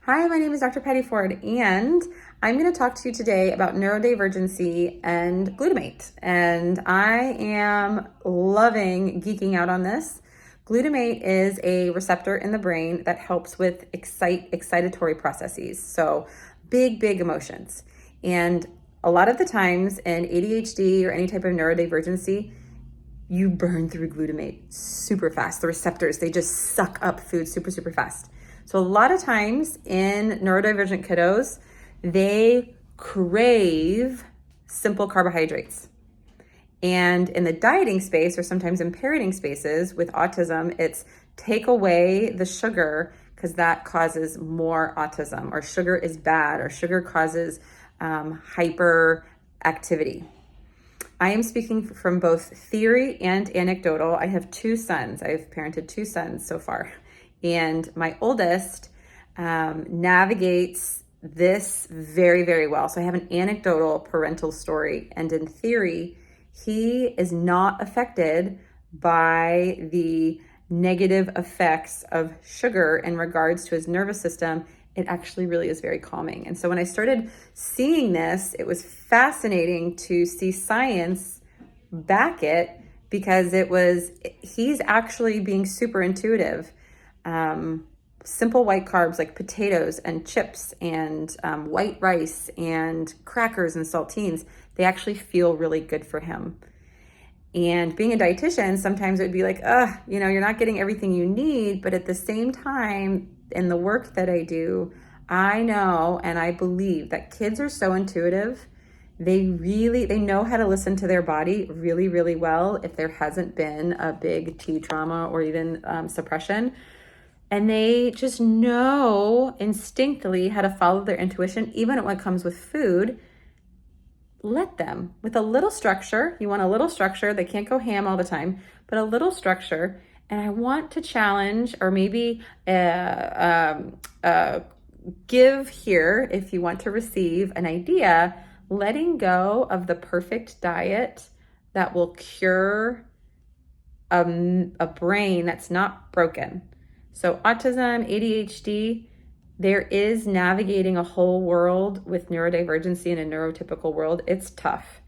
Hi, my name is Dr. Patty Ford, and I'm going to talk to you today about neurodivergency and glutamate. And I am loving geeking out on this. Glutamate is a receptor in the brain that helps with excitatory processes, so big emotions. And a lot of the times in ADHD or any type of neurodivergency, you burn through glutamate super fast. The receptors, they just suck up food super fast. So a lot of times in neurodivergent kiddos, they crave simple carbohydrates. And in the dieting space, or sometimes in parenting spaces with autism, it's take away the sugar because that causes more autism, or sugar is bad, or sugar causes hyperactivity. I am speaking from both theory and anecdotal. I have two sons. I've parented two sons so far. And my oldest navigates this very well. So I have an anecdotal parental story. And in theory, he is not affected by the negative effects of sugar in regards to his nervous system. It actually really is very calming. And so when I started seeing this, it was fascinating to see science back it, because he's actually being super intuitive. Simple white carbs like potatoes and chips and white rice and crackers and saltines, they actually feel really good for him. And being a dietitian, sometimes it would be like, you're not getting everything you need. But at the same time, in the work that I do, I know and I believe that kids are so intuitive. They know how to listen to their body really well if there hasn't been a big T trauma or even suppression. And they just know instinctively how to follow their intuition, even when it comes with food. Let them, with a little structure. You want a little structure. They can't go ham all the time, but a little structure. And I want to challenge, or maybe give here, if you want to receive an idea, letting go of the perfect diet that will cure a brain that's not broken. So autism, ADHD, there is navigating a whole world with neurodivergency in a neurotypical world. It's tough.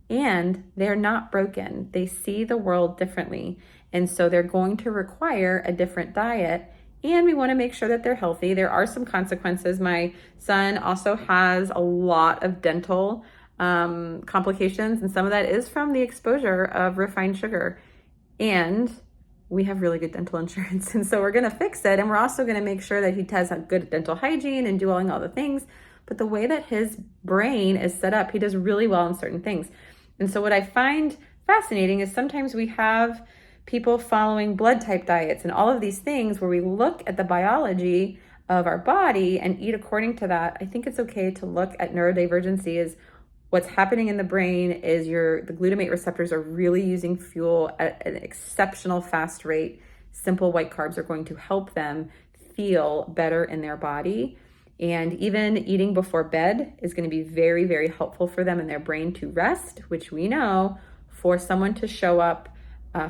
And they're not broken. They see the world differently. And so they're going to require a different diet. And we want to make sure that they're healthy. There are some consequences. My son also has a lot of dental complications, and some of that is from the exposure of refined sugar. And we have really good dental insurance, and so we're going to fix it. And we're also going to make sure that he has a good dental hygiene and doing all the things. But the way that his brain is set up, he does really well in certain things. And so what I find fascinating is sometimes we have people following blood type diets and all of these things where we look at the biology of our body and eat according to that. I think it's okay to look at neurodivergency as what's happening in the brain is the glutamate receptors are really using fuel at an exceptional fast rate. Simple white carbs are going to help them feel better in their body. And even eating before bed is going to be very helpful for them and their brain to rest, which we know for someone to show up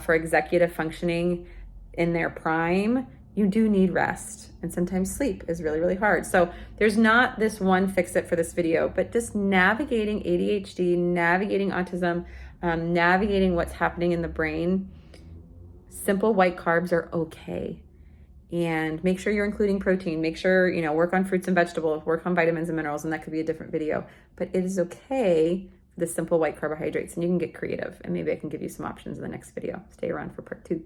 for executive functioning in their prime, you do need rest. And sometimes sleep is really hard. So there's not this one fix it for this video, but just navigating ADHD, navigating autism, navigating what's happening in the brain. Simple white carbs are okay. And make sure you're including protein. Make sure, work on fruits and vegetables, work on vitamins and minerals, and that could be a different video. But it is okay for the simple white carbohydrates, and you can get creative. And maybe I can give you some options in the next video. Stay around for part 2.